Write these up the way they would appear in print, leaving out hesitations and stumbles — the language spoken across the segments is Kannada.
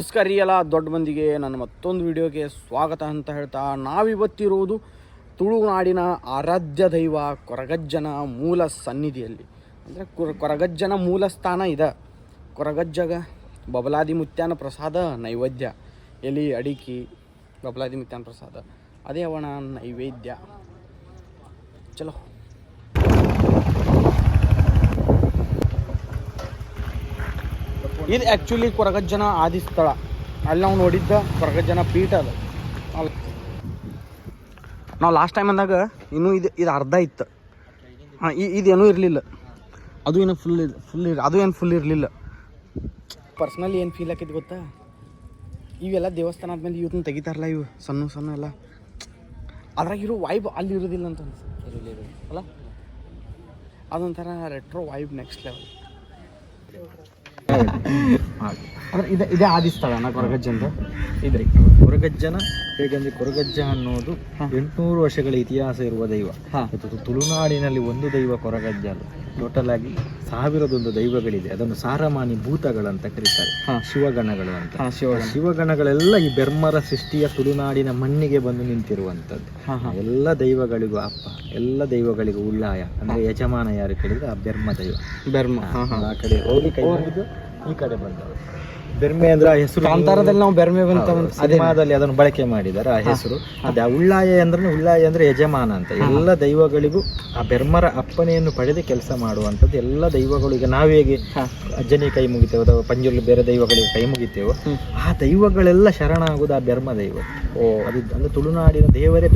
ನಮಸ್ಕಾರ ರೀ ಎಲ್ಲ ದೊಡ್ಡ ಮಂದಿಗೆ ನನ್ನ ಮತ್ತೊಂದು ವಿಡಿಯೋಗೆ ಸ್ವಾಗತ ಅಂತ ಹೇಳ್ತಾ ನಾವಿವತ್ತಿರುವುದು ತುಳುನಾಡಿನ ಆರಾಧ್ಯ ದೈವ ಕೊರಗಜ್ಜನ ಮೂಲ ಸನ್ನಿಧಿಯಲ್ಲಿ. ಅಂದರೆ ಕೊರಗಜ್ಜನ ಮೂಲ ಸ್ಥಾನ ಇದೆ. ಕೊರಗಜ್ಜಗ ಬಬಲಾದಿ ಮುತ್ಯಾನ ಪ್ರಸಾದ ನೈವೇದ್ಯ, ಎಲಿ ಅಡಿಕೆ ಬಬಲಾದಿ ಮುತ್ಯಾನ ಪ್ರಸಾದ ಅದೇ ಅವನ ನೈವೇದ್ಯ. ಚಲೋ ಇದು ಆ್ಯಕ್ಚುಲಿ ಕೊರಗಜ್ಜನ ಆದಿ ಸ್ಥಳ. ಅಲ್ಲಿ ನಾವು ನೋಡಿದ್ದ ಕೊರಗಜ್ಜನ ಪೀಠ ಅದು. ನಾವು ಲಾಸ್ಟ್ ಟೈಮ್ ಅಂದಾಗ ಇನ್ನೂ ಇದು ಅರ್ಧ ಇತ್ತು. ಹಾಂ, ಇದೇನೂ ಇರಲಿಲ್ಲ. ಅದು ಏನು ಫುಲ್ ಇರಲಿಲ್ಲ. ಪರ್ಸ್ನಲಿ ಏನು ಫೀಲ್ ಆಕೈತಿ ಗೊತ್ತಾ, ಇವೆಲ್ಲ ದೇವಸ್ಥಾನ ಆದ್ಮೇಲೆ ಇವತ್ತನ್ನು ತೆಗಿತಾರಲ್ಲ, ಇವು ಸಣ್ಣ ಎಲ್ಲ ಅದ್ರಾಗ ಇರೋ ವೈಬ್ ಅಲ್ಲಿ ಇರೋದಿಲ್ಲ ಅಂತ ಅನಿಸುತ್ತೆ ಅಲ್ಲ. ಅದೊಂಥರ ರೆಟ್ರೋ ವೈಬ್ ನೆಕ್ಸ್ಟ್ ಲೆವೆಲ್. ಅಂದ್ರೆ ಇದೇ ಆದಿ ಸ್ಥಳನ ಕೊರಗಜ್ಜಂದು. ಇದೆ ಕೊರಗಜ್ಜನ. ಹೇಗೆಂದ್ರೆ ಕೊರಗಜ್ಜ ಅನ್ನೋದು 800 ವರ್ಷಗಳ ಇತಿಹಾಸ ಇರುವ ದೈವ. ತುಳುನಾಡಿನಲ್ಲಿ ಒಂದು ದೈವ ಕೊರಗಜ್ಜ ಅಲ್ಲ, ಟೋಟಲ್ ಆಗಿ 1001 ದೈವಗಳಿದೆ. ಅದನ್ನು ಸಾರಮಾನಿ ಭೂತಗಳಂತ ಕರೀತಾರೆ, ಶಿವಗಣಗಳು ಅಂತ. ಶಿವಗಣಗಳೆಲ್ಲ ಈ ಬೆರ್ಮರ ಸೃಷ್ಟಿಯ ತುಳುನಾಡಿನ ಮಣ್ಣಿಗೆ ಬಂದು ನಿಂತಿರುವಂಥದ್ದು. ಎಲ್ಲ ದೈವಗಳಿಗೂ ಅಪ್ಪ, ಎಲ್ಲ ದೈವಗಳಿಗೂ ಉಳ್ಳಾಯ ಅಂದ್ರೆ ಯಜಮಾನ ಯಾರು ಕೇಳಿದ್ರೆ ಆ ಬೆರ್ಮ ದೈವ. ಆ ಕಡೆ ಹೋಗಿ ಕೈ ಮುಗಿದು ಈ ಕಡೆ ಬಂದವರು. ಬೆರ್ಮೆ ಅಂದ್ರೆ ಆ ಹೆಸರು ಕಾಂತಾರದಲ್ಲಿ ನಾವು ಬೆರ್ಮೆ ಬಂತ ಸಿನಿಮಾದಲ್ಲಿ ಅದನ್ನು ಬಳಕೆ ಮಾಡಿದ್ದಾರೆ. ಆ ಹೆಸರು ಅದೇ. ಉಳ್ಳಾಯ ಅಂದ್ರೆ ಯಜಮಾನ ಅಂತ. ಎಲ್ಲ ದೈವಗಳಿಗೂ ಆ ಬೆರ್ಮರ ಅಪ್ಪನೆಯನ್ನು ಪಡೆದು ಕೆಲಸ ಮಾಡುವಂಥದ್ದು ಎಲ್ಲ ದೈವಗಳು. ಈಗ ನಾವು ಹೇಗೆ ಅಜ್ಜನಿಗೆ ಕೈ ಮುಗಿತೇವೆ ಅಥವಾ ಪಂಜುರ್ಲಿ ಬೇರೆ ದೈವಗಳಿಗೆ ಕೈ ಮುಗಿತೇವೋ, ಆ ದೈವಗಳೆಲ್ಲ ಶರಣ ಆಗುದು ಆ ಬೆರ್ಮ ದೈವ. ಅದು ಅಂದ್ರೆ ತುಳುನಾಡಿನ ದೇವರೇ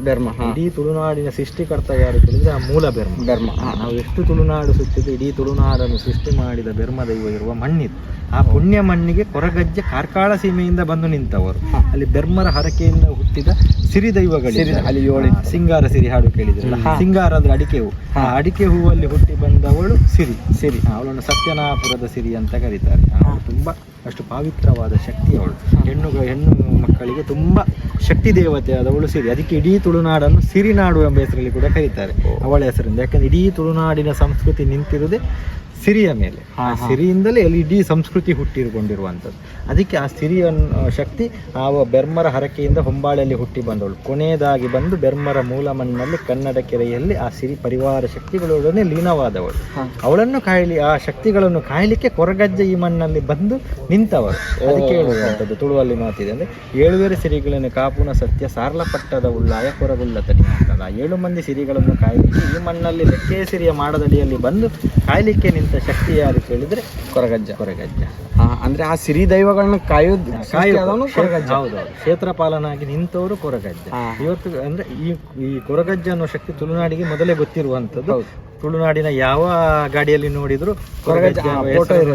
ಬೆರ್ಮ. ಇಡೀ ತುಳುನಾಡಿನ ಸೃಷ್ಟಿಕರ್ತ ಯಾರು ಕೇಳಿದ್ರೆ ಆ ಮೂಲ ಬೆರ್ಮ. ನಾವು ಎಷ್ಟು ತುಳುನಾಡು ಸುತ್ತಿದ್ದು, ಇಡೀ ತುಳುನಾಡನ್ನು ಸೃಷ್ಟಿ ಮಾಡಿದ ಬೆರ್ಮ ದೈವ ಇರುವ ಮಣ್ಣಿದು. ಆ ಪುಣ್ಯ ಮಣ್ಣಿಗೆ ಕೊರಗಜ್ಜ ಕಾರ್ಕಾಳ ಸೀಮೆಯಿಂದ ಬಂದು ನಿಂತವರು. ಅಲ್ಲಿ ಬೆರ್ಮರ ಹರಕೆಯಿಂದ ಹುಟ್ಟಿದ ಸಿರಿ ದೈವಗಳಿವೆ. ಅಲ್ಲಿ 7 ಸಿಂಗಾರ ಸಿರಿ ಹಾಡು ಕೇಳಿದ್ರಲ್ಲ, ಸಿಂಗಾರ ಅಂದ್ರೆ ಅಡಿಕೆ ಹೂ. ಆ ಅಡಿಕೆ ಹೂವಲ್ಲಿ ಹುಟ್ಟಿ ಬಂದವಳು ಸಿರಿ. ಅವಳನ್ನು ಸತ್ಯನಾಪುರದ ಸಿರಿ ಅಂತ ಕರೀತಾರೆ. ಅವಳು ತುಂಬಾ ಅಷ್ಟು ಪವಿತ್ರವಾದ ಶಕ್ತಿ ಅವಳು. ಹೆಣ್ಣು ಮಕ್ಕಳಿಗೆ ತುಂಬಾ ಶಕ್ತಿ ದೇವತೆ ಆದವಳು ಸಿರಿ. ಅದಕ್ಕೆ ಇಡೀ ತುಳುನಾಡನ್ನು ಸಿರಿನಾಡು ಎಂಬ ಹೆಸರಲ್ಲಿ ಕೂಡ ಕರೀತಾರೆ ಅವಳ ಹೆಸರಿಂದ. ಯಾಕಂದ್ರೆ ಇಡೀ ತುಳುನಾಡಿನ ಸಂಸ್ಕೃತಿ ನಿಂತಿರುವುದೇ ಸಿರಿಯ ಮೇಲೆ. ಆ ಸಿರಿಯಿಂದಲೇ ಅಲ್ಲಿ ಇಡೀ ಸಂಸ್ಕೃತಿ ಹುಟ್ಟಿಕೊಂಡಿರುವಂಥದ್ದು. ಅದಕ್ಕೆ ಆ ಸಿರಿಯ ಶಕ್ತಿ ಆ ಬೆರ್ಮರ ಹರಕೆಯಿಂದ ಹೊಂಬಾಳೆಯಲ್ಲಿ ಹುಟ್ಟಿ ಬಂದವಳು. ಕೊನೆಯದಾಗಿ ಬಂದು ಬೆರ್ಮರ ಮೂಲ ಮಣ್ಣಲ್ಲಿ ಕನ್ನಡ ಕೆರೆಯಲ್ಲಿ ಆ ಸಿರಿ ಪರಿವಾರ ಶಕ್ತಿಗಳೊಡನೆ ಲೀನವಾದವಳು. ಅವಳನ್ನು ಆ ಶಕ್ತಿಗಳನ್ನು ಕಾಯಲಿಕ್ಕೆ ಕೊರಗಜ್ಜ ಈ ಮಣ್ಣಲ್ಲಿ ಬಂದು ನಿಂತವರು. ಅದಕ್ಕೆ ಹೇಳುವಂಥದ್ದು ತುಳುವಲ್ಲಿ ಮಾತಿದೆ ಅಂದ್ರೆ 7 ಸಿರಿಗಳನ್ನು ಕಾಪುನ ಸತ್ಯ ಸಾರ್ಲಪಟ್ಟದ ಉಳ್ಳಾಯ ಕೊರಗುಲ್ಲ ತನಿ ಅಂತಲ್ಲ. 7 ಮಂದಿ ಸಿರಿಗಳನ್ನು ಕಾಯಲಿಕ್ಕೆ ಈ ಮಣ್ಣಲ್ಲಿ ಲೆಕ್ಕೆ ಸಿರಿಯ ಮಾಡದಡಿಯಲ್ಲಿ ಬಂದು ಕಾಯಲಿಕ್ಕೆ ನಿಂತ ಶಕ್ತಿ ಯಾರು ಕೇಳಿದ್ರೆ ಕೊರಗಜ್ಜ. ಅಂದ್ರೆ ಆ ಸಿರಿ ದೈವಗಳನ್ನ ಕಾಯೋದು. ಹೌದು, ಕ್ಷೇತ್ರಪಾಲನಾಗಿ ನಿಂತವರು ಕೊರಗಜ್ಜ. ಇವತ್ತು ಅಂದ್ರೆ ಈ ಕೊರಗಜ್ಜ ಅನ್ನೋ ಶಕ್ತಿ ತುಳುನಾಡಿಗೆ ಮೊದಲೇ ಗೊತ್ತಿರುವಂತದ್ದು. ತುಳುನಾಡಿನ ಯಾವ ಗಾಡಿಯಲ್ಲಿ ನೋಡಿದ್ರು ಕೊರಗಜ್ಜ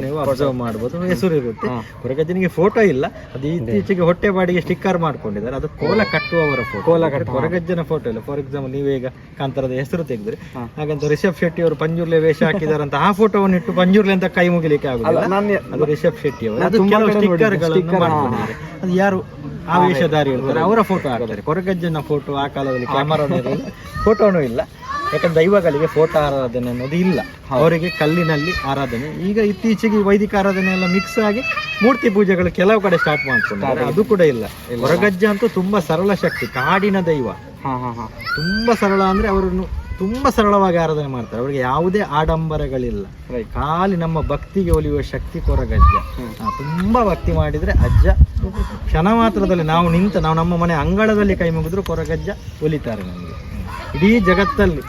ನೀವು ಅಬ್ಸರ್ವ್ ಮಾಡಬಹುದು, ಹೆಸರು ಇರುತ್ತೆ. ಕೊರಗಜ್ಜನಿಗೆ ಫೋಟೋ ಇಲ್ಲ, ಅದು ಇತ್ತೀಚೆಗೆ ಹೊಟ್ಟೆ ಬಾಡಿಗೆ ಸ್ಟಿಕ್ಕರ್ ಮಾಡ್ಕೊಂಡಿದ್ದಾರೆ. ಅದು ಕೋಲ ಕಟ್ಟುವವರ ಫೋಟೋ, ಕೊರಗಜ್ಜನ ಫೋಟೋ ಇಲ್ಲ. ಫಾರ್ ಎಕ್ಸಾಂಪಲ್ ನೀವೀಗ ಕಾಂತಾರದ ಹೆಸರು ತೆಗೆದ್ರೆ ಹಾಗಂತ ರಿಷಬ್ ಶೆಟ್ಟಿ ಅವರು ಪಂಜುರ್ಲೆ ವೇಷ ಹಾಕಿದಾರಂತ ಆ ಫೋಟೋವನ್ನು ಇಟ್ಟು ಪಂಜುರ್ಲೆ ಅಂತ ಕೈ ಮುಗಿಲಿಕ್ಕೆ ಆಗುದಿಲ್ಲ. ಅದು ರಿಷಬ್ ಶೆಟ್ಟಿ ಅವರು. ಅದು ಕೆಲವು ಸ್ಟಿಕ್ಕರ್ಗಳನ್ನು ಮಾಡ್ಕೊಂಡಿದ್ದಾರೆ. ಅದು ಯಾರು ಆ ವೇಷಧಾರಿ ಇರ್ತಾರೆ ಅವರ ಫೋಟೋ ಹಾಕ್ತಾರೆ. ಕೊರಗಜ್ಜನ ಫೋಟೋ ಆ ಕಾಲದಲ್ಲಿ ಕ್ಯಾಮರಾನು ಇರಲಿಲ್ಲ, ಫೋಟೋನು ಇಲ್ಲ. ಯಾಕಂದ್ರೆ ದೈವಗಳಿಗೆ ಫೋಟೋ ಆರಾಧನೆ ಅನ್ನೋದು ಇಲ್ಲ, ಅವರಿಗೆ ಕಲ್ಲಿನಲ್ಲಿ ಆರಾಧನೆ. ಈಗ ಇತ್ತೀಚೆಗೆ ವೈದಿಕ ಆರಾಧನೆ ಎಲ್ಲ ಮಿಕ್ಸ್ ಆಗಿ ಮೂರ್ತಿ ಪೂಜೆಗಳು ಕೆಲವು ಕಡೆ ಸ್ಟಾರ್ಟ್ ಮಾಡ್ತಾರೆ, ಅದು ಕೂಡ ಇಲ್ಲ. ಕೊರಗಜ್ಜ ಅಂತೂ ತುಂಬಾ ಸರಳ ಶಕ್ತಿ, ಕಾಡಿನ ದೈವ. ತುಂಬಾ ಸರಳ ಅಂದ್ರೆ ಅವರನ್ನು ತುಂಬಾ ಸರಳವಾಗಿ ಆರಾಧನೆ ಮಾಡ್ತಾರೆ. ಅವರಿಗೆ ಯಾವುದೇ ಆಡಂಬರಗಳಿಲ್ಲ, ಖಾಲಿ ನಮ್ಮ ಭಕ್ತಿಗೆ ಒಲಿಯುವ ಶಕ್ತಿ ಕೊರಗಜ್ಜ. ತುಂಬಾ ಭಕ್ತಿ ಮಾಡಿದ್ರೆ ಅಜ್ಜ ಕ್ಷಣ ಮಾತ್ರದಲ್ಲಿ ನಾವು ನಮ್ಮ ಮನೆ ಅಂಗಳದಲ್ಲಿ ಕೈ ಮುಗಿದ್ರು ಕೊರಗಜ್ಜ ಒಲಿತಾರೆ ನಮಗೆ. ಇಡೀ ಜಗತ್ತಲ್ಲಿ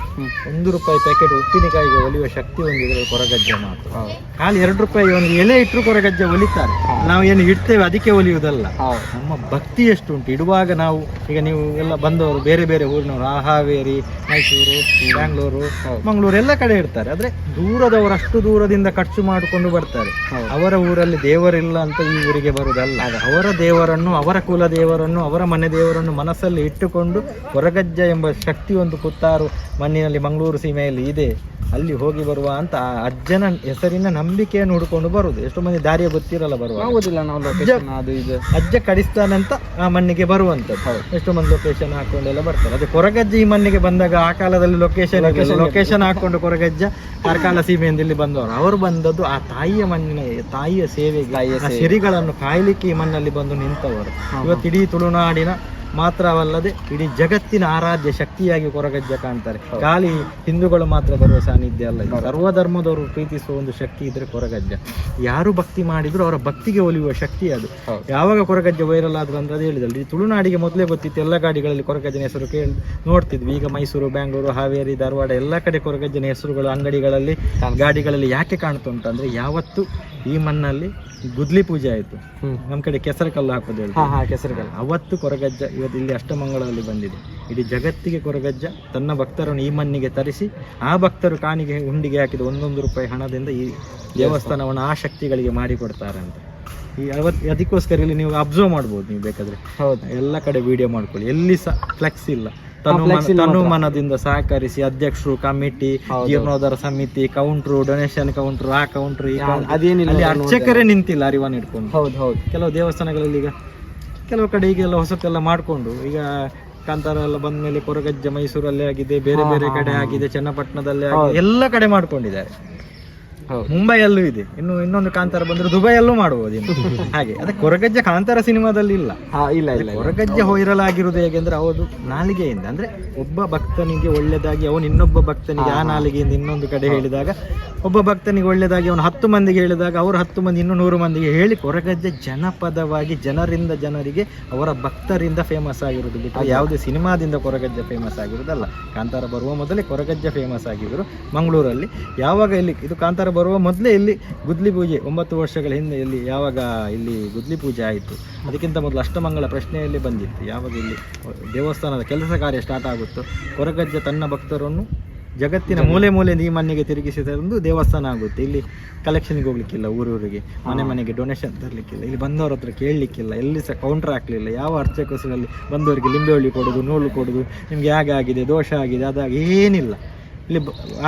1 ರೂಪಾಯಿ ಪ್ಯಾಕೆಟ್ ಉಪ್ಪಿನಕಾಯಿಗೆ ಒಲಿಯುವ ಶಕ್ತಿ ಹೊಂದಿದ್ರೆ ಕೊರಗಜ್ಜ ಮಾತ್ರ. ಖಾಲಿ 2 ರೂಪಾಯಿ ಒಂದು ಎಲೆ ಇಟ್ಟರು ಕೊರಗಜ್ಜ ಒಲಿತಾರೆ. ನಾವು ಏನು ಇಡ್ತೇವೆ ಅದಕ್ಕೆ ಒಲಿಯುವುದಲ್ಲ, ನಮ್ಮ ಭಕ್ತಿ ಎಷ್ಟು ಉಂಟು. ಇಡುವಾಗ ನಾವು ಈಗ ನೀವು ಎಲ್ಲ ಬಂದವರು ಬೇರೆ ಬೇರೆ ಊರಿನವರು, ಹಾವೇರಿ, ಮೈಸೂರು, ಬ್ಯಾಂಗ್ಳೂರು, ಮಂಗಳೂರು ಎಲ್ಲ ಕಡೆ ಇರ್ತಾರೆ. ಆದ್ರೆ ದೂರದವರು ಅಷ್ಟು ದೂರದಿಂದ ಖರ್ಚು ಮಾಡಿಕೊಂಡು ಬರ್ತಾರೆ. ಅವರ ಊರಲ್ಲಿ ದೇವರಿಲ್ಲ ಅಂತ ಈ ಊರಿಗೆ ಬರುವುದಲ್ಲ, ಅವರ ದೇವರನ್ನು, ಅವರ ಕುಲ ದೇವರನ್ನು, ಅವರ ಮನೆ ದೇವರನ್ನು ಮನಸ್ಸಲ್ಲಿ ಇಟ್ಟುಕೊಂಡು ಕೊರಗಜ್ಜ ಎಂಬ ಶಕ್ತಿ ಒಂದು ಒಂದು ಪುತ್ತಾರು ಮಣ್ಣಿನಲ್ಲಿ ಮಂಗಳೂರು ಸೀಮೆಯಲ್ಲಿ ಇದೆ, ಅಲ್ಲಿ ಹೋಗಿ ಬರುವ ಅಂತ ಆ ಅಜ್ಜನ ಹೆಸರಿನ ನಂಬಿಕೆಯನ್ನು ಹುಡ್ಕೊಂಡು ಬರುದು. ಎಷ್ಟೋ ಮಂದಿ ದಾರಿಯ ಗೊತ್ತಿರಲ್ಲ ಬರುವ, ಆಗುದಿಲ್ಲ ನಾವು ಲೊಕೇಶನ್ ಅದು ಇದು ಅಜ್ಜ ಕಡಿಸ್ತಾನಂತ ಆ ಮಣ್ಣಿಗೆ ಬರುವಂತದ್ದು. ಎಷ್ಟೋ ಮಂದಿ ಲೊಕೇಶನ್ ಹಾಕೊಂಡೆಲ್ಲ ಬರ್ತಾರೆ. ಅದೇ ಕೊರಗಜ್ಜ ಈ ಮಣ್ಣಿಗೆ ಬಂದಾಗ ಆ ಕಾಲದಲ್ಲಿ ಲೊಕೇಶನ್ ಹಾಕೊಂಡು ಕೊರಗಜ್ಜ ಕಾರ್ಕಾಲ ಸೀಮೆಯಿಂದ ಇಲ್ಲಿ ಬಂದವರು. ಅವರು ಬಂದದ್ದು ಆ ತಾಯಿಯ ಮಣ್ಣಿನ ತಾಯಿಯ ಸೇವೆಗೆ, ಆ ಸಿರಿಗಳನ್ನು ಕಾಯ್ಲಿಕ್ಕೆ ಈ ಮಣ್ಣಲ್ಲಿ ಬಂದು ನಿಂತವರು. ಇವತ್ತು ಇಡೀ ತುಳುನಾಡಿನ ಮಾತ್ರವಲ್ಲದೆ ಇಡೀ ಜಗತ್ತಿನ ಆರಾಧ್ಯ ಶಕ್ತಿಯಾಗಿ ಕೊರಗಜ್ಜ ಕಾಣ್ತಾರೆ. ಖಾಲಿ ಹಿಂದೂಗಳು ಮಾತ್ರ ಬರುವ ಸಾನ್ನಿಧ್ಯ ಅಲ್ಲ, ಸರ್ವಧರ್ಮದವರು ಪ್ರೀತಿಸುವ ಒಂದು ಶಕ್ತಿ ಇದ್ರೆ ಕೊರಗಜ್ಜ. ಯಾರು ಭಕ್ತಿ ಮಾಡಿದ್ರು ಅವರ ಭಕ್ತಿಗೆ ಒಲಿಯುವ ಶಕ್ತಿ ಅದು. ಯಾವಾಗ ಕೊರಗಜ್ಜ ವೈರಲ್ ಆದ್ರು ಅಂದ್ರೆ ಅದು ಹೇಳಿದಲ್ಲ, ಈ ತುಳುನಾಡಿಗೆ ಮೊದಲೇ ಗೊತ್ತಿತ್ತು, ಎಲ್ಲ ಗಾಡಿಗಳಲ್ಲಿ ಕೊರಗಜ್ಜನ ಹೆಸರು ನೋಡ್ತಿದ್ವಿ. ಈಗ ಮೈಸೂರು, ಬ್ಯಾಂಗ್ಳೂರು, ಹಾವೇರಿ, ಧಾರವಾಡ ಎಲ್ಲ ಕಡೆ ಕೊರಗಜ್ಜನ ಹೆಸರುಗಳು ಅಂಗಡಿಗಳಲ್ಲಿ, ಗಾಡಿಗಳಲ್ಲಿ ಯಾಕೆ ಕಾಣ್ತುಂಟಂದ್ರೆ ಯಾವತ್ತು ಈ ಮಣ್ಣಲ್ಲಿ ಗುದ್ಲಿ ಪೂಜೆ ಆಯ್ತು. ನಮ್ ಕಡೆ ಕೆಸರು ಕಲ್ಲು ಹಾಕೋದು ಕೆಸರು ಕಲ್ಲು, ಅವತ್ತು ಕೊರಗಜ್ಜ ಇವತ್ತು ಇಲ್ಲಿ ಅಷ್ಟಮಂಗಳದಲ್ಲಿ ಬಂದಿದೆ. ಇಡೀ ಜಗತ್ತಿಗೆ ಕೊರಗಜ್ಜ ತನ್ನ ಭಕ್ತರನ್ನು ಈ ಮಣ್ಣಿಗೆ ತರಿಸಿ, ಆ ಭಕ್ತರು ಕಾಣಿಗೆ ಹುಂಡಿಗೆ ಹಾಕಿದ 1 ರೂಪಾಯಿ ಹಣದಿಂದ ಈ ದೇವಸ್ಥಾನವನ್ನು ಆ ಶಕ್ತಿಗಳಿಗೆ ಮಾಡಿಕೊಡ್ತಾರೆ ಅಂತ. ಈ ಅದಕ್ಕೋಸ್ಕರ ಇಲ್ಲಿ ನೀವು ಅಬ್ಸರ್ವ್ ಮಾಡ್ಬೋದು, ನೀವು ಬೇಕಾದ್ರೆ ಎಲ್ಲ ಕಡೆ ವಿಡಿಯೋ ಮಾಡ್ಕೊಳ್ಳಿ. ಎಲ್ಲಿ ಸಹ ಫ್ಲೆಕ್ಸ್ ಇಲ್ಲ. ತನು ಮನದಿಂದ ಸಹಕರಿಸಿ ಅಧ್ಯಕ್ಷರು, ಕಮಿಟಿ, ಜೀರ್ಣೋದ್ಧಾರ ಸಮಿತಿ, ಕೌಂಟ್ರು, ಡೊನೇಷನ್ ಕೌಂಟ್ರು, ಆ ಕೌಂಟ್ರು, ಈ ಅದೇನಿಲ್ಲ, ಅರ್ಚಕರೇ ನಿಂತಿಲ್ಲ ಅರಿವನ್ನು ಇಟ್ಕೊಂಡು. ಹೌದು ಕೆಲವು ದೇವಸ್ಥಾನಗಳಲ್ಲಿ ಈಗ ಕೆಲವು ಕಡೆ ಈಗೆಲ್ಲ ಹೊಸತೆಲ್ಲ ಮಾಡ್ಕೊಂಡು, ಈಗ ಕಾಂತಾರ ಎಲ್ಲ ಬಂದ ಮೇಲೆ ಕೊರಗಜ್ಜ ಮೈಸೂರಲ್ಲೇ ಆಗಿದೆ, ಬೇರೆ ಬೇರೆ ಕಡೆ ಆಗಿದೆ, ಚನ್ನಪಟ್ಟಣದಲ್ಲೇ ಆಗಿದೆ, ಎಲ್ಲ ಕಡೆ ಮಾಡ್ಕೊಂಡಿದ್ದಾರೆ. ಮುಂಬೈಯಲ್ಲೂ ಇದೆ, ಇನ್ನೊಂದು ಕಾಂತಾರ ಬಂದ್ರೆ ದುಬೈಯಲ್ಲೂ ಮಾಡಬಹುದು ಹಾಗೆ. ಅದೇ ಕೊರಗಜ್ಜ ಕಾಂತಾರ ಸಿನಿಮಾದಲ್ಲಿ ಇಲ್ಲ. ಕೊರಗಜ್ಜ ವೈರಲ್ ಆಗಿರುವುದು ಹೇಗೆಂದ್ರೆ ಹೌದು ನಾಲಿಗೆಯಿಂದ, ಅಂದ್ರೆ ಒಬ್ಬ ಭಕ್ತನಿಗೆ ಒಳ್ಳೆದಾಗಿ ಅವನು ಇನ್ನೊಬ್ಬ ಭಕ್ತನಿಗೆ ಆ ನಾಲಿಗೆಯಿಂದ ಇನ್ನೊಂದು ಕಡೆ ಹೇಳಿದಾಗ, ಒಬ್ಬ ಭಕ್ತನಿಗೆ ಒಳ್ಳೆದಾಗಿ ಅವನು 10 ಮಂದಿಗೆ ಹೇಳಿದಾಗ ಅವರು 10 ಮಂದಿ ಇನ್ನೂ 100 ಮಂದಿಗೆ ಹೇಳಿ ಕೊರಗಜ್ಜ ಜನಪದವಾಗಿ ಜನರಿಂದ ಜನರಿಗೆ ಅವರ ಭಕ್ತರಿಂದ ಫೇಮಸ್ ಆಗಿರುವುದು ಬಿಟ್ಟು ಯಾವುದೇ ಸಿನಿಮಾದಿಂದ ಕೊರಗಜ್ಜ ಫೇಮಸ್ ಆಗಿರುವುದಲ್ಲ. ಕಾಂತಾರ ಬರುವ ಮೊದಲೇ ಕೊರಗಜ್ಜ ಫೇಮಸ್ ಆಗಿದ್ರು ಮಂಗಳೂರಲ್ಲಿ. ಯಾವಾಗ ಇಲ್ಲಿ ಇದು ಕಾಂತಾರ ಬರುವ ಮೊದಲೇ ಇಲ್ಲಿ ಗುದ್ಲಿ ಪೂಜೆ 9 ವರ್ಷಗಳ ಹಿಂದೆ ಇಲ್ಲಿ ಯಾವಾಗ ಇಲ್ಲಿ ಗುದ್ಲಿ ಪೂಜೆ ಆಯಿತು, ಅದಕ್ಕಿಂತ ಮೊದಲು ಅಷ್ಟಮಂಗಳ ಪ್ರಶ್ನೆಯಲ್ಲಿ ಬಂದಿತ್ತು. ಯಾವಾಗ ಇಲ್ಲಿ ದೇವಸ್ಥಾನದ ಕೆಲಸ ಕಾರ್ಯ ಸ್ಟಾರ್ಟ್ ಆಗುತ್ತೋ ಕೊರಗಜ್ಜ ತನ್ನ ಭಕ್ತರನ್ನು ಜಗತ್ತಿನ ಮೂಲೆ ಮೂಲೆಯಿಂದ ಈ ಮಣ್ಣಿಗೆ ತಿರುಗಿಸಿದೊಂದು ದೇವಸ್ಥಾನ ಆಗುತ್ತೆ. ಇಲ್ಲಿ ಕಲೆಕ್ಷನ್ಗೆ ಹೋಗ್ಲಿಕ್ಕಿಲ್ಲ, ಊರೂರಿಗೆ ಮನೆ ಮನೆಗೆ ಡೊನೇಷನ್ ತರಲಿಕ್ಕಿಲ್ಲ, ಇಲ್ಲಿ ಬಂದವ್ರ ಹತ್ರ ಕೇಳಲಿಕ್ಕಿಲ್ಲ, ಎಲ್ಲಿ ಸಹ ಕೌಂಟರ್ ಹಾಕಲಿಲ್ಲ. ಯಾವ ಅರ್ಚಕರಲ್ಲಿ ಬಂದವರಿಗೆ ಲಿಂಬೆ ಹುಳಿ ಕೊಡೋದು, ನೂಲು ಕೊಡೋದು, ನಿಮ್ಗೆ ಹೇಗಾಗಿದೆ, ದೋಷ ಆಗಿದೆ, ಅದಾಗಿ ಏನಿಲ್ಲ. ಇಲ್ಲಿ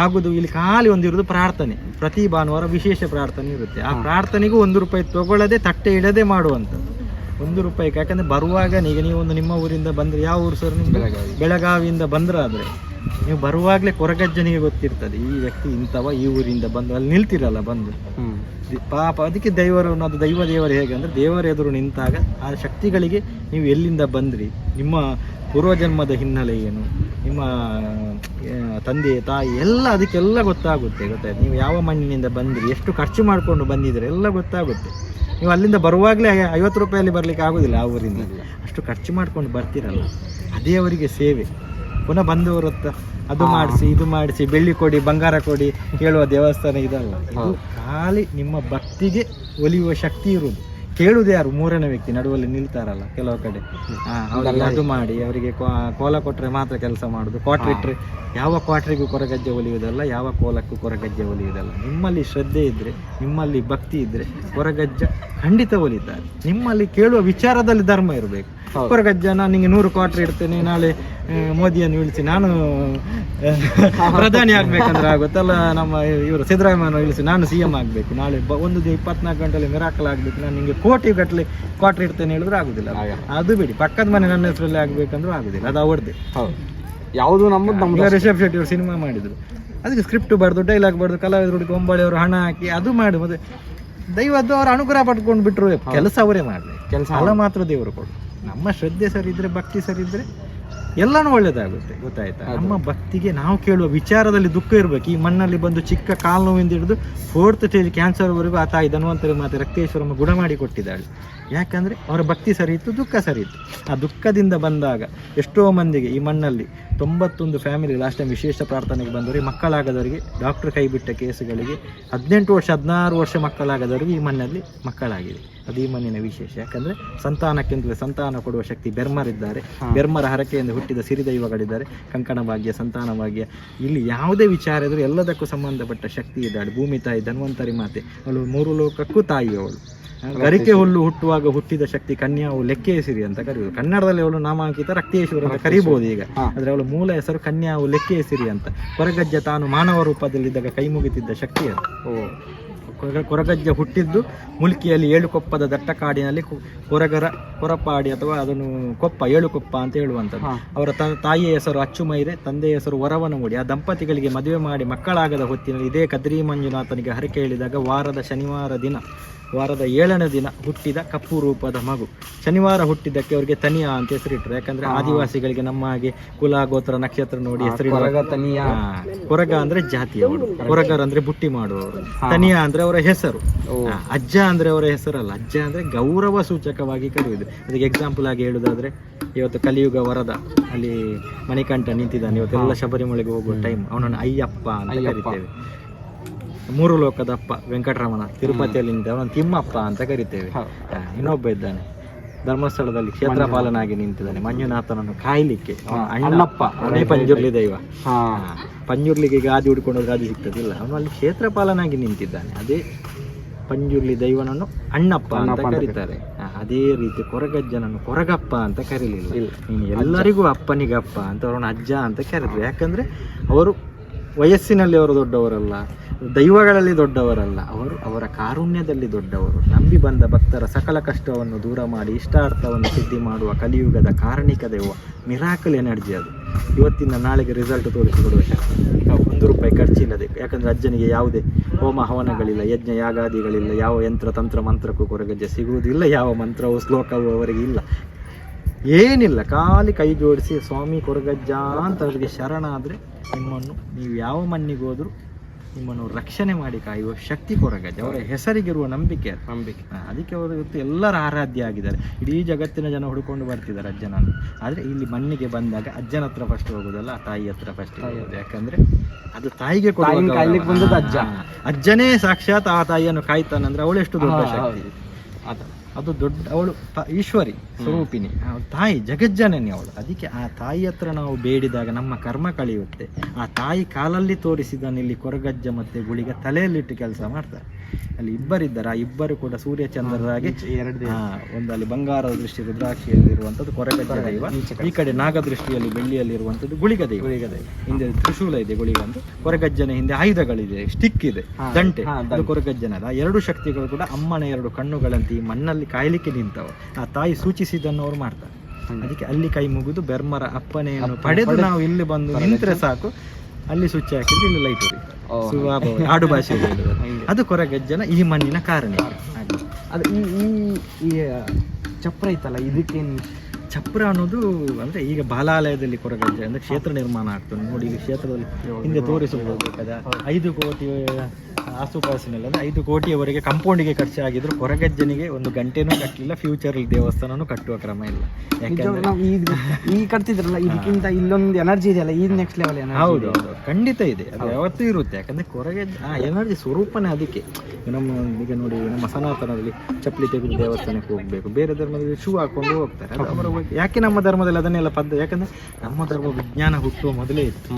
ಆಗುದು ಇಲ್ಲಿ ಖಾಲಿ ಒಂದಿರೋದು ಪ್ರಾರ್ಥನೆ. ಪ್ರತಿ ಭಾನುವಾರ ವಿಶೇಷ ಪ್ರಾರ್ಥನೆ ಇರುತ್ತೆ. ಆ ಪ್ರಾರ್ಥನೆಗೂ 1 ರೂಪಾಯಿ ತಗೊಳ್ಳದೆ ತಟ್ಟೆ ಇಡದೆ ಮಾಡುವಂಥದ್ದು. 1 ರೂಪಾಯಿ. ಯಾಕಂದ್ರೆ ಬರುವಾಗ ಈಗ ನೀವು ಒಂದು ನಿಮ್ಮ ಊರಿಂದ ಬಂದ್ರೆ, ಯಾವ ಊರು ಸರ್ ನಿಮ್ಗೆ? ಬೆಳಗಾವಿಯಿಂದ ಬಂದ್ರಾದ್ರೆ ನೀವು ಬರುವಾಗಲೇ ಕೊರಗಜ್ಜನಿಗೆ ಗೊತ್ತಿರ್ತದೆ ಈ ವ್ಯಕ್ತಿ ಇಂಥವ, ಈ ಊರಿಂದ ಬಂದು ಅಲ್ಲಿ ನಿಲ್ತಿರಲ್ಲ ಬಂದು ಪಾಪ. ಅದಕ್ಕೆ ದೈವರು ಅನ್ನೋದು ದೈವ ದೇವರು ಹೇಗೆ ಅಂದರೆ ದೇವರ ಎದುರು ನಿಂತಾಗ ಆ ಶಕ್ತಿಗಳಿಗೆ ನೀವು ಎಲ್ಲಿಂದ ಬಂದ್ರಿ, ನಿಮ್ಮ ಪೂರ್ವಜನ್ಮದ ಹಿನ್ನೆಲೆ ಏನು, ನಿಮ್ಮ ತಂದೆ ತಾಯಿ ಎಲ್ಲ ಅದಕ್ಕೆಲ್ಲ ಗೊತ್ತಾಗುತ್ತೆ. ನೀವು ಯಾವ ಮಣ್ಣಿನಿಂದ ಬಂದಿರಿ, ಎಷ್ಟು ಖರ್ಚು ಮಾಡಿಕೊಂಡು ಬಂದಿದ್ದೀರಿ ಎಲ್ಲ ಗೊತ್ತಾಗುತ್ತೆ. ನೀವು ಅಲ್ಲಿಂದ ಬರುವಾಗಲೇ 50 ರೂಪಾಯಲ್ಲಿ ಬರಲಿಕ್ಕೆ ಆಗೋದಿಲ್ಲ. ಆ ಊರಿಂದ ಅಷ್ಟು ಖರ್ಚು ಮಾಡ್ಕೊಂಡು ಬರ್ತೀರಲ್ಲ, ಅದೇ ಅವರಿಗೆ ಸೇವೆ. ಪುನಃ ಬಂದವರ ಹತ್ರ ಅದು ಮಾಡಿಸಿ ಇದು ಮಾಡಿಸಿ ಬೆಳ್ಳಿ ಕೊಡಿ ಬಂಗಾರ ಕೊಡಿ ಕೇಳುವ ದೇವಸ್ಥಾನ ಇದಲ್ಲ. ಇದು ಖಾಲಿ ನಿಮ್ಮ ಭಕ್ತಿಗೆ ಒಲಿಯುವ ಶಕ್ತಿ ಇರುವುದು. ಕೇಳುವುದು ಯಾರು? 3ನೇ ವ್ಯಕ್ತಿ ನಡುವಲ್ಲಿ ನಿಲ್ತಾರಲ್ಲ ಕೆಲವು ಕಡೆ. ಅದು ಮಾಡಿ ಅವರಿಗೆ ಕೋಲ ಕೊಟ್ಟರೆ ಮಾತ್ರ ಕೆಲಸ ಮಾಡೋದು. ಕ್ವಾಟ್ರ್ ಇಟ್ಟರೆ ಯಾವ ಕ್ವಾಟ್ರಿಗೂ ಕೊರಗಜ್ಜೆ ಒಲಿಯುವುದಲ್ಲ, ಯಾವ ಕೋಲಕ್ಕೂ ಕೊರಗಜ್ಜೆ ಒಲಿಯುವುದಲ್ಲ. ನಿಮ್ಮಲ್ಲಿ ಶ್ರದ್ಧೆ ಇದ್ದರೆ, ನಿಮ್ಮಲ್ಲಿ ಭಕ್ತಿ ಇದ್ದರೆ ಕೊರಗಜ್ಜ ಖಂಡಿತ ಒಲಿತಾರೆ. ನಿಮ್ಮಲ್ಲಿ ಕೇಳುವ ವಿಚಾರದಲ್ಲಿ ಧರ್ಮ ಇರಬೇಕು. ಕೊರಗಜ್ಜ ನಾನು ನಿಂಗೆ 100 ಕ್ವಾಟ್ರ್ ಇಡ್ತೇನೆ, ನಾಳೆ ಮೋದಿಯನ್ನು ಇಳಿಸಿ ನಾನು ಪ್ರಧಾನಿ ಆಗ್ಬೇಕಂದ್ರೆ ಆಗುತ್ತಲ್ಲ, ನಮ್ಮ ಇವರು ಸಿದ್ದರಾಮಯ್ಯನ ಇಳಿಸಿ ನಾನು CM ಆಗಬೇಕು, ನಾಳೆ 24 ಗಂಟೆಯಲ್ಲಿ ಮಿರಾಕಲ್ ಆಗಬೇಕು, ನಾನು ನಿಮಗೆ ಕೋಟಿ ಗಟ್ಟಲೆ ಕ್ವಾಟ್ರ್ ಇಡ್ತೇನೆ ಹೇಳಿದ್ರೆ ಆಗುದಿಲ್ಲ. ಅದು ಬಿಡಿ, ಪಕ್ಕದ ಮನೆ ನನ್ನ ಹೆಸರಲ್ಲಿ ಆಗ್ಬೇಕಂದ್ರೂ ಆಗುದಿಲ್ಲ. ಅದು ಅವ್ರದ್ದೇ. ಯಾವುದು ನಮ್ಮದು ರಿಷಬ್ ಶೆಟ್ಟಿ ಅವರು ಸಿನಿಮಾ ಮಾಡಿದ್ರು, ಅದಕ್ಕೆ ಸ್ಕ್ರಿಪ್ಟ್ ಬರೆದು ಡೈಲಾಗ್ ಬರೆದು ಕಲಾವಿದರಿಗೆ ಒಂಬಳೆಯವರು ಹಣ ಹಾಕಿ ಅದು ಮಾಡಿ ಮತ್ತೆ ದೈವದ್ದು ಅವರ ಅನುಗ್ರಹ ಪಡ್ಕೊಂಡು ಬಿಟ್ರು. ಕೆಲಸ ಅವರೇ ಮಾಡಲಿ, ಕೆಲಸ ಅಲ್ಲ ಮಾತ್ರ ದೇವರು ಕೊಡು. ನಮ್ಮ ಶ್ರದ್ಧೆ ಸರಿ ಇದ್ರೆ, ಭಕ್ತಿ ಸರಿ ಇದ್ರೆ ಎಲ್ಲನೂ ಒಳ್ಳೇದಾಗುತ್ತೆ. ಗೊತ್ತಾಯ್ತಾ? ನಮ್ಮ ಭಕ್ತಿಗೆ ನಾವು ಕೇಳುವ ವಿಚಾರದಲ್ಲಿ ದುಃಖ ಇರಬೇಕು. ಈ ಮಣ್ಣಲ್ಲಿ ಬಂದು ಚಿಕ್ಕ ಕಾಲು ನೋವಿಂದ ಹಿಡಿದು 4th ಸ್ಟೇಜ್ ಕ್ಯಾನ್ಸರ್ವರೆಗೂ ಆ ತಾಯಿ ಧನ್ವಂತರಿ ಮಾತೆ ರಕ್ತೇಶ್ವರಮ್ಮ ಗುಣ ಮಾಡಿ ಕೊಟ್ಟಿದ್ದಾಳೆ. ಯಾಕಂದರೆ ಅವರ ಭಕ್ತಿ ಸರಿ ಇತ್ತು, ದುಃಖ ಸರಿ ಇತ್ತು. ಆ ದುಃಖದಿಂದ ಬಂದಾಗ ಎಷ್ಟೋ ಮಂದಿಗೆ ಈ ಮಣ್ಣಲ್ಲಿ 91 ಫ್ಯಾಮಿಲಿ ಲಾಸ್ಟ್ ಟೈಮ್ ವಿಶೇಷ ಪ್ರಾರ್ಥನೆಗೆ ಬಂದವರಿಗೆ ಮಕ್ಕಳಾಗದವರಿಗೆ, ಡಾಕ್ಟರ್ ಕೈ ಬಿಟ್ಟ ಕೇಸುಗಳಿಗೆ 18 ವರ್ಷ 16 ವರ್ಷ ಮಕ್ಕಳಾಗದವರಿಗೆ ಈ ಮಣ್ಣಲ್ಲಿ ಮಕ್ಕಳಾಗಿದೆ. ಅದು ಈ ಮಣ್ಣಿನ ವಿಶೇಷ. ಯಾಕಂದರೆ ಸಂತಾನಕ್ಕಿಂತಲೇ ಸಂತಾನ ಕೊಡುವ ಶಕ್ತಿ ಬೆರ್ಮರಿದ್ದಾರೆ. ಬೆರ್ಮರ ಹರಕೆಯಿಂದ ಹುಟ್ಟಿದ ಸಿರಿದೈವಗಳಿದ್ದಾರೆ. ಕಂಕಣ ಭಾಗ್ಯ, ಸಂತಾನ ಭಾಗ್ಯ, ಇಲ್ಲಿ ಯಾವುದೇ ವಿಚಾರ ಇದ್ರೂ ಎಲ್ಲದಕ್ಕೂ ಸಂಬಂಧಪಟ್ಟ ಶಕ್ತಿ ಇದ್ದಾಳೆ. ಭೂಮಿ ತಾಯಿ ಧನ್ವಂತರಿ ಮಾತೆ, ಅವಳು 3 ಲೋಕಕ್ಕೂ ತಾಯಿ ಅವಳು. ಗರಿಕೆ ಹುಲ್ಲು ಹುಟ್ಟುವಾಗ ಹುಟ್ಟಿದ ಶಕ್ತಿ ಕನ್ಯಾವು ಲೆಕ್ಕೇಸಿರಿ ಅಂತ ಕರೆಯುವುದು. ಕನ್ನಡದಲ್ಲಿ ಅವಳು ನಾಮಾಂಕಿತ ರಕ್ತೇಶ್ವರಿ ಅಂತ ಕರೀಬಹುದು ಈಗ, ಆದ್ರೆ ಅವಳ ಮೂಲ ಹೆಸರು ಕನ್ಯಾವು ಲೆಕ್ಕೇಸಿರಿ ಅಂತ. ಕೊರಗಜ್ಜ ತಾನು ಮಾನವ ರೂಪದಲ್ಲಿದ್ದಾಗ ಕೈ ಮುಗಿತಿದ್ದ ಶಕ್ತಿ ಅದು. ಕೊರಗಜ್ಜ ಹುಟ್ಟಿದ್ದು ಮುಲ್ಕಿಯಲ್ಲಿ ಏಳುಕೊಪ್ಪದ ದಟ್ಟ ಕಾಡಿನಲ್ಲಿ ಕೊರಪಾಡಿ ಅಥವಾ ಅದನ್ನು ಕೊಪ್ಪ, ಏಳುಕೊಪ್ಪ ಅಂತ ಹೇಳುವಂಥದ್ದು. ಅವರ ತಾಯಿಯ ಹೆಸರು ಅಚ್ಚುಮೈರೆ, ತಂದೆಯ ಹೆಸರು ವರವನಮುಡಿ. ಆ ದಂಪತಿಗಳಿಗೆ ಮದುವೆ ಮಾಡಿ ಮಕ್ಕಳಾಗದ ಹೊತ್ತಿನಲ್ಲಿ ಇದೇ ಕದ್ರಿ ಮಂಜುನಾಥನಿಗೆ ಹರಕೆ ಹೇಳಿದಾಗ ವಾರದ 7ನೇ ದಿನ ಹುಟ್ಟಿದ ಕಪ್ಪು ರೂಪದ ಮಗು. ಶನಿವಾರ ಹುಟ್ಟಿದ್ದಕ್ಕೆ ಅವರಿಗೆ ತನಿಯಾ ಅಂತ ಹೆಸರಿಟ್ಟರು. ಯಾಕಂದ್ರೆ ಆದಿವಾಸಿಗಳಿಗೆ ನಮ್ಮ ಹಾಗೆ ಕುಲ ಗೋತ್ರ ನಕ್ಷತ್ರ ನೋಡಿ ಹೆಸರು. ಕೊರಗ ಅಂದ್ರೆ ಜಾತಿಯವರು, ಕೊರಗರ್ ಅಂದ್ರೆ ಬುಟ್ಟಿ ಮಾಡುವವರು, ತನಿಯಾ ಅಂದ್ರೆ ಅವರ ಹೆಸರು. ಅಜ್ಜ ಅಂದ್ರೆ ಅವರ ಹೆಸರಲ್ಲ, ಅಜ್ಜ ಅಂದ್ರೆ ಗೌರವ ಸೂಚಕವಾಗಿ ಕರೆಯುವುದು. ಅದಕ್ಕೆ ಎಕ್ಸಾಂಪಲ್ ಆಗಿ ಹೇಳುದಾದ್ರೆ, ಇವತ್ತು ಕಲಿಯುಗ ವರದ ಅಲ್ಲಿ ಮಣಿಕಂಠ ನಿಂತಿದ್ದಾನೆ, ಇವತ್ತೆಲ್ಲ ಶಬರಿಮಲೆಗೆ ಹೋಗುವ ಟೈಮ್, ಅವನನ್ನು ಅಯ್ಯಪ್ಪ ಅಂತ ಕರಿತೇವೆ. ಮೂರು ಲೋಕದ ಅಪ್ಪ ವೆಂಕಟರಮಣ ತಿರುಪತಿಯಲ್ಲಿ ನಿಂತ ಅವನನ್ನು ತಿಮ್ಮಪ್ಪ ಅಂತ ಕರಿತೇವೆ. ಇನ್ನೊಬ್ಬ ಇದ್ದಾನೆ ಧರ್ಮಸ್ಥಳದಲ್ಲಿ ಕ್ಷೇತ್ರಪಾಲನಾಗಿ ನಿಂತಿದ್ದಾನೆ, ಮಂಜುನಾಥನನ್ನು ಕಾಯ್ಲಿಕ್ಕೆ ಅಣ್ಣಪ್ಪ, ಅವನೇ ಪಂಜುರ್ಲಿ ದೈವ. ಪಂಜುರ್ಲಿಗೆ ಗಾದಿ ಹುಡ್ಕೊಂಡು ಗಾದಿ ಸಿಗ್ತದಿಲ್ಲ, ಅವನು ಅಲ್ಲಿ ಕ್ಷೇತ್ರಪಾಲನಾಗಿ ನಿಂತಿದ್ದಾನೆ. ಅದೇ ಪಂಜುರ್ಲಿ ದೈವನನ್ನು ಅಣ್ಣಪ್ಪ ಅಂತ ಕರೀತಾರೆ. ಅದೇ ರೀತಿ ಕೊರಗಜ್ಜನನ್ನು ಕೊರಗಪ್ಪ ಅಂತ ಕರೀಲಿಲ್ಲ, ನೀನು ಎಲ್ಲರಿಗೂ ಅಪ್ಪನಿಗಪ್ಪ ಅಂತ ಅವರನ್ನು ಅಜ್ಜ ಅಂತ ಕರೆದ್ರು. ಯಾಕಂದ್ರೆ ಅವರು ವಯಸ್ಸಿನಲ್ಲಿ ಅವರು ದೊಡ್ಡವರಲ್ಲ, ದೈವಗಳಲ್ಲಿ ದೊಡ್ಡವರಲ್ಲ, ಅವರು ಅವರ ಕಾರುಣ್ಯದಲ್ಲಿ ದೊಡ್ಡವರು. ನಂಬಿ ಬಂದ ಭಕ್ತರ ಸಕಲ ಕಷ್ಟವನ್ನು ದೂರ ಮಾಡಿ ಇಷ್ಟಾರ್ಥವನ್ನು ಸಿದ್ಧಿ ಮಾಡುವ ಕಲಿಯುಗದ ಕಾರಣಿಕ ದೈವ. ಮಿರಾಕಲ್ ಎನರ್ಜಿ ಅದು. ಇವತ್ತಿನ ನಾಳೆಗೆ ರಿಸಲ್ಟ್ ತೋರಿಸಿಕೊಡುವ ಶಕ್ತಿ. ₹1 ಖರ್ಚಿಲ್ಲದೆ. ಯಾಕಂದ್ರೆ ಅಜ್ಜನಿಗೆ ಯಾವುದೇ ಹೋಮ ಹವನಗಳಿಲ್ಲ, ಯಜ್ಞ ಯಾಗಾದಿಗಳಿಲ್ಲ, ಯಾವ ಯಂತ್ರ ತಂತ್ರ ಮಂತ್ರಕ್ಕೂ ಕೊರಗಜ್ಜ ಸಿಗುವುದಿಲ್ಲ, ಯಾವ ಮಂತ್ರವೂ ಶ್ಲೋಕವೂ ಅವರಿಗೆ ಇಲ್ಲ, ಏನಿಲ್ಲ. ಖಾಲಿ ಕೈ ಜೋಡಿಸಿ ಸ್ವಾಮಿ ಕೊರಗಜ್ಜ ಅಂತ ಅವರಿಗೆ ಶರಣಾದರೆ ನಿಮ್ಮನ್ನು ನೀವು ಯಾವ ಮಣ್ಣಿಗೆ ಹೋದರೂ ನಿಮ್ಮನ್ನು ರಕ್ಷಣೆ ಮಾಡಿ ಕಾಯುವ ಶಕ್ತಿ ಕೊರಗಜ್ಜ. ಅವರ ಹೆಸರಿಗಿರುವ ನಂಬಿಕೆ. ಅದಕ್ಕೆ ಅವರು ಇವತ್ತು ಎಲ್ಲರ ಆರಾಧ್ಯ ಆಗಿದ್ದಾರೆ. ಇಡೀ ಜಗತ್ತಿನ ಜನ ಹುಡುಕೊಂಡು ಬರ್ತಿದ್ದಾರೆ ಅಜ್ಜನನ್ನು. ಆದರೆ ಇಲ್ಲಿ ಮಣ್ಣಿಗೆ ಬಂದಾಗ ಅಜ್ಜನ ಹತ್ರ ಫಸ್ಟ್ ಹೋಗೋದಲ್ಲ, ತಾಯಿ ಹತ್ರ ಫಸ್ಟ್ ಹೋಗೋದು. ಯಾಕಂದ್ರೆ ಅದು ತಾಯಿಗೆ ಕೊಡುವ ಅಜ್ಜ. ಅಜ್ಜನೇ ಸಾಕ್ಷಾತ್ ಆ ತಾಯಿಯನ್ನು ಕಾಯ್ತಾನಂದ್ರೆ ಅವಳೆಷ್ಟು ದೊಡ್ಡ ಶಕ್ತಿ. ಅದು ದೊಡ್ಡ, ಅವಳು ಈಶ್ವರಿ ಸ್ವರೂಪಿಣಿ, ತಾಯಿ ಜಗಜ್ಜನನಿ ಅವಳು. ಅದಕ್ಕೆ ಆ ತಾಯಿ ಹತ್ರ ನಾವು ಬೇಡಿದಾಗ ನಮ್ಮ ಕರ್ಮ ಕಳೆಯುತ್ತೆ. ಆ ತಾಯಿ ಕಾಲಲ್ಲಿ ತೋರಿಸಿದ ಇಲ್ಲಿ ಕೊರಗಜ್ಜ ಮತ್ತೆ ಗುಳಿಗ ತಲೆಯಲ್ಲಿಟ್ಟು ಕೆಲಸ ಮಾಡ್ತಾರೆ. ಅಲ್ಲಿ ಇಬ್ಬರಿದ್ದಾರೆ, ಆ ಇಬ್ಬರು ಕೂಡ ಸೂರ್ಯಚಂದ್ರರಾಗಿ ಒಂದು ಅಲ್ಲಿ ಬಂಗಾರದ ದೃಷ್ಟಿ ರುದ್ರಾಕ್ಷಿಯಲ್ಲಿರುವಂಥದ್ದು ಕೊರಗಜ್ಜ ದೈವ, ಈ ಕಡೆ ನಾಗದೃಷ್ಟಿಯಲ್ಲಿ ಬೆಳ್ಳಿಯಲ್ಲಿರುವಂಥದ್ದು ಗುಳಿಗ ದೈವ. ಹಿಂದೆ ತ್ರಿಶೂಲ ಇದೆ ಗುಳಿಗ ಅಂತ. ಕೊರಗಜ್ಜನ ಹಿಂದೆ ಆಯುಧಗಳಿದೆ, ಸ್ಟಿಕ್ ಇದೆ, ದಂಟೆ, ಅದು ಕೊರಗಜ್ಜನದ. ಆ 2 ಶಕ್ತಿಗಳು ಕೂಡ ಅಮ್ಮನ 2 ಕಣ್ಣುಗಳಂತೆ ಈ ಮಣ್ಣಲ್ಲಿ ಕಾಯಲಿಕ್ಕೆ ನಿಂತವು. ಆ ತಾಯಿ ಸೂಚಿಸಿದ್ದನ್ನು ಅವ್ರು ಮಾಡ್ತಾರೆ. ಅದಕ್ಕೆ ಅಲ್ಲಿ ಕೈ ಮುಗಿದು ಬೆರ್ಮರ ಅಪ್ಪನೆಯನ್ನು ಪಡೆದು ನಾವು ಇಲ್ಲಿ ಬಂದು ನಿಂತರೆ ಸಾಕು, ಅಲ್ಲಿ ಸ್ವಿಚ್ ಹಾಕಿದ್ರೆ ಇಲ್ಲಿ ಲೈಟ್ ಉರಿ. ಆಡು ಭಾಷೆ ಅದು ಕೊರಗಜ್ಜನ ಈ ಮಣ್ಣಿನ ಕಾರಣ. ಅದು ಈ ಚಪ್ರ ಐತಲ್ಲ, ಇದಕ್ಕೇನು ಚಪ್ರ ಅನ್ನೋದು ಅಂದ್ರೆ ಈಗ ಬಾಲಾಲಯದಲ್ಲಿ ಕೊರಗಜ್ಜ ಅಂದ್ರೆ ಕ್ಷೇತ್ರ ನಿರ್ಮಾಣ ಆಗ್ತದೆ ನೋಡಿ. ಈಗ ಕ್ಷೇತ್ರದಲ್ಲಿ ಹಿಂದೆ ತೋರಿಸಬಹುದು 5 ಕೋಟಿ ಆಸುಪಾಸಿನಲ್ಲಿ, ಅಂದ್ರೆ 5 ಕೋಟಿಯವರೆಗೆ ಕಂಪೌಂಡಿಗೆ ಖರ್ಚಾಗಿದ್ರು. ಕೊರಗಜ್ಜನಿಗೆ 1 ಗಂಟೆನೂ ಕಟ್ಟಲಿಲ್ಲ. ಫ್ಯೂಚರ್ ದೇವಸ್ಥಾನನೂ ಕಟ್ಟುವ ಕ್ರಮ ಇಲ್ಲ. ಯಾಕಂದ್ರೆ ಈಗ ಕಟ್ತಿದ್ರಲ್ಲ, ಇದಕ್ಕಿಂತ ಇಲ್ಲೊಂದು ಎನರ್ಜಿ ಇದೆಯಲ್ಲ, ಇದು ನೆಕ್ಸ್ಟ್ ಲೆವೆಲ್. ಹೌದು, ಖಂಡಿತ ಇದೆ, ಅದು ಯಾವತ್ತೂ ಇರುತ್ತೆ. ಯಾಕಂದ್ರೆ ಕೊರಗಜ್ಜ ಆ ಎನರ್ಜಿ ಸ್ವರೂಪನೇ ಅದಕ್ಕೆ. ಈಗ ನೋಡಿ, ನಮ್ಮ ಸನಾತನದಲ್ಲಿ ಚಪ್ಪಲಿ ತೆಗೆದು ದೇವಸ್ಥಾನಕ್ಕೆ ಹೋಗ್ಬೇಕು, ಬೇರೆ ಧರ್ಮದಲ್ಲಿ ಶೂ ಹಾಕೊಂಡು ಹೋಗ್ತಾರೆ. ಅದು ಅವರ ಯಾಕೆ ನಮ್ಮ ಧರ್ಮದಲ್ಲಿ ಅದನ್ನೆಲ್ಲ ಪದ್ಧತಿ? ಯಾಕಂದ್ರೆ ನಮ್ಮ ಧರ್ಮ ವಿಜ್ಞಾನ ಹುಟ್ಟುವ ಮೊದಲೇ ಇತ್ತು.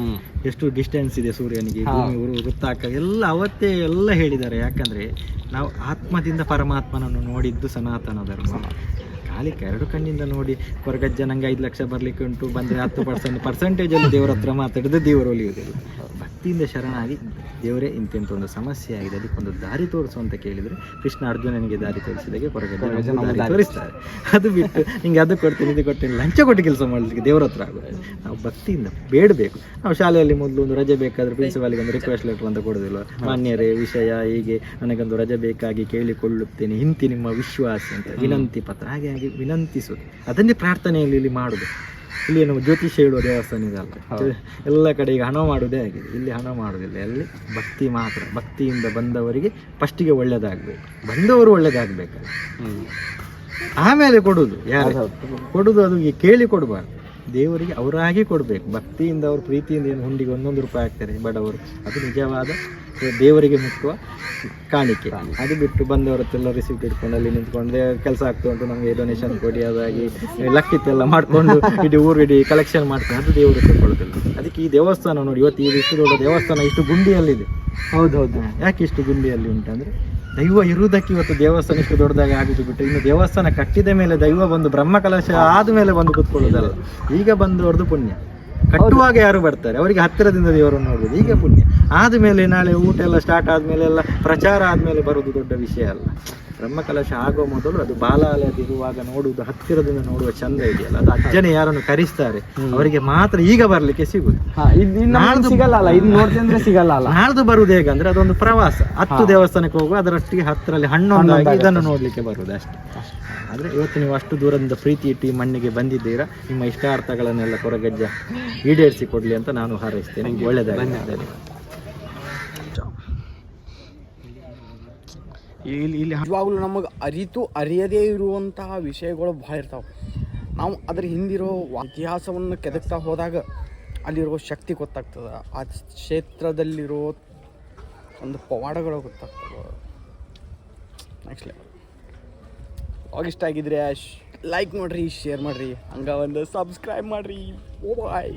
ಎಷ್ಟು ಡಿಸ್ಟೆನ್ಸ್ ಇದೆ ಸೂರ್ಯನಿಗೆ, ಭೂಮಿ ವೃತ್ತಾಕ ಎಲ್ಲ ಅವತ್ತೇ ಎಲ್ಲ ಹೇಳಿದ್ದಾರೆ. ಯಾಕಂದ್ರೆ ನಾವು ಆತ್ಮದಿಂದ ಪರಮಾತ್ಮನನ್ನು ನೋಡಿದ್ದು ಸನಾತನ ಧರ್ಮ. ಖಾಲಿ 2 ಕಣ್ಣಿಂದ ನೋಡಿ ಕೊರಗಜ್ಜ ನಂಗೆ 5 ಲಕ್ಷ ಬರ್ಲಿಕ್ಕೆ ಉಂಟು, ಬಂದ್ರೆ 10% ಅಲ್ಲಿ ದೇವರ ಹತ್ರ ಮಾತಾಡಿದ್ರೆ ದೇವರು ಒಲಿಯುವುದಿಲ್ಲ. ಭಕ್ತಿಯಿಂದ ಶರಣಾಗಿ ದೇವರೇ ಇಂತೆಂತ ಒಂದು ಸಮಸ್ಯೆ ಆಗಿದೆ, ಅದಕ್ಕೊಂದು ದಾರಿ ತೋರಿಸು ಅಂತ ಕೇಳಿದ್ರೆ ಕೃಷ್ಣ ಅರ್ಜುನನಿಗೆ ದಾರಿ ತೋರಿಸಿದಾಗೆ ಕೊರಗಜ್ಜ ದಾರಿ ತೋರಿಸ್ತಾರೆ. ಅದು ಬಿಟ್ಟು ನಿಂಗೆ ಅದು ಕೊಡ್ತೀನಿ ಇದು ಕೊಡ್ತೀನಿ ಲಂಚ ಕೊಟ್ಟು ಕೆಲಸ ಮಾಡಲಿಕ್ಕೆ ದೇವರ ಹತ್ರ ಆಗುತ್ತೆ. ನಾವು ಭಕ್ತಿಯಿಂದ ಬೇಡಬೇಕು. ನಾವು ಶಾಲೆಯಲ್ಲಿ ಮೊದಲು ಒಂದು ರಜೆ ಬೇಕಾದ್ರೆ ಪ್ರಿನ್ಸಿಪಾಲ್ಗೆ ಒಂದು ರಿಕ್ವೆಸ್ಟ್ ಲೆಟರ್ ಅಂತ ಕೊಡೋದಿಲ್ಲ, ಮಾನ್ಯರೇ ವಿಷಯ ಹೀಗೆ ನನಗೊಂದು ರಜೆ ಬೇಕಾಗಿ ಕೇಳಿಕೊಳ್ಳುತ್ತೇನೆ, ಇಂತಿ ನಿಮ್ಮ ವಿಶ್ವಾಸ ಅಂತ ವಿನಂತಿ ಪತ್ರ. ಹಾಗೆ ವಿನಂತಿಸೋದು, ಅದನ್ನೇ ಪ್ರಾರ್ಥನೆಯಲ್ಲಿ ಇಲ್ಲಿ ಮಾಡೋದು. ಇಲ್ಲಿ ನಾವು ಜ್ಯೋತಿಷ್ಯ ಹೇಳುವ ದೇವಸ್ಥಾನ ಇದಲ್ಲ, ಎಲ್ಲ ಕಡೆ ಈಗ ಹಣ ಮಾಡೋದೇ ಆಗಿದೆ. ಇಲ್ಲಿ ಹಣ ಮಾಡೋದಿಲ್ಲ, ಅಲ್ಲಿ ಭಕ್ತಿ ಮಾತ್ರ. ಭಕ್ತಿಯಿಂದ ಬಂದವರಿಗೆ ಫಸ್ಟಿಗೆ ಒಳ್ಳೇದಾಗಬೇಕು, ಬಂದವರು ಒಳ್ಳೇದಾಗಬೇಕಲ್ಲ, ಆಮೇಲೆ ಕೊಡೋದು. ಯಾರು ಕೊಡೋದು ಅದು ಕೇಳಿ ಕೊಡಬಾರ್ದು, ದೇವರಿಗೆ ಅವರಾಗಿ ಕೊಡಬೇಕು. ಭಕ್ತಿಯಿಂದ ಅವರು ಪ್ರೀತಿಯಿಂದ ಏನು ಹುಂಡಿಗೆ 1 ರೂಪಾಯಿ ಹಾಕ್ತಾರೆ ಬಡವರು, ಅದು ನಿಜವಾದ ದೇವರಿಗೆ ಮುಟ್ಟುವ ಕಾಣಿಕೆ. ಅದು ಬಿಟ್ಟು ಬಂದವರತ್ತೆಲ್ಲ ರಿಸಿಪ್ಟ್ ಇಟ್ಕೊಂಡು ಅಲ್ಲಿ ನಿಂತ್ಕೊಂಡ್ರೆ ಕೆಲಸ ಆಗ್ತಾ ಉಂಟು ನಮಗೆ ಡೊನೇಷನ್ ಕೊಡಿ, ಅದಾಗಿ ಲಕ್ಕಿತ್ತೆಲ್ಲ ಮಾಡಿಕೊಂಡು ಇಡೀ ಊರಿಡೀ ಕಲೆಕ್ಷನ್ ಮಾಡ್ತಾರೆ, ಅದು ದೇವರು ತಗೊಳ್ಳೋದಿಲ್ಲ. ಅದಕ್ಕೆ ಈ ದೇವಸ್ಥಾನ ನೋಡಿ, ಇವತ್ತು ಇಷ್ಟು ದೊಡ್ಡ ದೇವಸ್ಥಾನ ಇಷ್ಟು ಗುಂಡಿಯಲ್ಲಿದೆ. ಹೌದೌದು. ಯಾಕೆ ಇಷ್ಟು ಗುಂಡಿಯಲ್ಲಿ ಉಂಟಂದರೆ ದೈವ ಇರುವುದಕ್ಕೆ ಇವತ್ತು ದೇವಸ್ಥಾನ ಇಷ್ಟು ದೊಡ್ಡದಾಗಿ ಆಗುದು ಬಿಟ್ಟು, ಇನ್ನು ದೇವಸ್ಥಾನ ಕಟ್ಟಿದ ಮೇಲೆ ದೈವ ಬಂದು ಬ್ರಹ್ಮ ಕಲಶ ಆದ್ಮೇಲೆ ಬಂದು ಕೂತ್ಕೊಳ್ಳೋದಲ್ಲ. ಈಗ ಬಂದವ್ರದ್ದು ಪುಣ್ಯ. ಕಟ್ಟುವಾಗ ಯಾರು ಬರ್ತಾರೆ, ಅವರಿಗೆ ಹತ್ತಿರದಿಂದ ದೇವರನ್ನು ನೋಡ್ಬೋದು. ಈಗ ಪುಣ್ಯ ಆದ್ಮೇಲೆ ನಾಳೆ ಊಟ ಎಲ್ಲ ಸ್ಟಾರ್ಟ್ ಆದ್ಮೇಲೆ ಎಲ್ಲ ಪ್ರಚಾರ ಆದ್ಮೇಲೆ ಬರುವುದು ದೊಡ್ಡ ವಿಷಯ ಅಲ್ಲ. ಬ್ರಹ್ಮಕಲಶ ಆಗುವ ಮೊದಲು ಅದು ಬಾಲಾಲಯದಿರುವಾಗ ನೋಡುವುದು, ಹತ್ತಿರದಿಂದ ನೋಡುವ ಚಂದ ಇದೆಯಲ್ಲ, ಅದು ಅಜ್ಜನೇ ಯಾರನ್ನು ಕರೆಸ್ತಾರೆ ಅವರಿಗೆ ಮಾತ್ರ ಈಗ ಬರ್ಲಿಕ್ಕೆ ಸಿಗುದು. ನಾಳ್ದು ಬರುವುದು ಹೇಗಂದ್ರೆ ಅದೊಂದು ಪ್ರವಾಸ, 10 ದೇವಸ್ಥಾನಕ್ಕೆ ಹೋಗುವ, ಅದರೊಟ್ಟಿಗೆ ಹತ್ತಿರಲ್ಲಿ ಹಣ್ಣೊಂದಾಗಿ ಇದನ್ನು ನೋಡ್ಲಿಕ್ಕೆ ಬರುದು ಅಷ್ಟೇ. ಆದ್ರೆ ಇವತ್ತು ನೀವು ಅಷ್ಟು ದೂರದಿಂದ ಪ್ರೀತಿ ಇಟ್ಟು ಈ ಮಣ್ಣಿಗೆ ಬಂದಿದ್ದೀರಾ. ನಿಮ್ಮ ಇಷ್ಟಾರ್ಥಗಳನ್ನೆಲ್ಲ ಕೊರಗಜ್ಜ ಈಡೇರಿಸಿ ಕೊಡ್ಲಿ ಅಂತ ನಾನು ಹಾರೈಸ್ತೇನೆ. ಒಳ್ಳೆಯದಾಗಲಿ. ಇಲ್ಲಿ ನಿಜವಾಗ್ಲೂ ನಮಗೆ ಅರಿಯದೇ ಇರುವಂತಹ ವಿಷಯಗಳು ಭಾಳ ಇರ್ತಾವೆ. ನಾವು ಅದ್ರ ಹಿಂದಿರೋ ಇತಿಹಾಸವನ್ನು ಕೆದಕ್ತಾ ಹೋದಾಗ ಅಲ್ಲಿರೋ ಶಕ್ತಿ ಗೊತ್ತಾಗ್ತದೆ, ಆ ಕ್ಷೇತ್ರದಲ್ಲಿರೋ ಒಂದು ಪವಾಡಗಳು ಗೊತ್ತಾಗ್ತವೆ. Next level. ಇಷ್ಟ ಆಗಿದ್ರೆ ಲೈಕ್ ಮಾಡಿರಿ, ಶೇರ್ ಮಾಡಿರಿ, ಹಂಗೆ ಒಂದು ಸಬ್ಸ್ಕ್ರೈಬ್ ಮಾಡಿರಿ. ಓ ಬಾಯ್.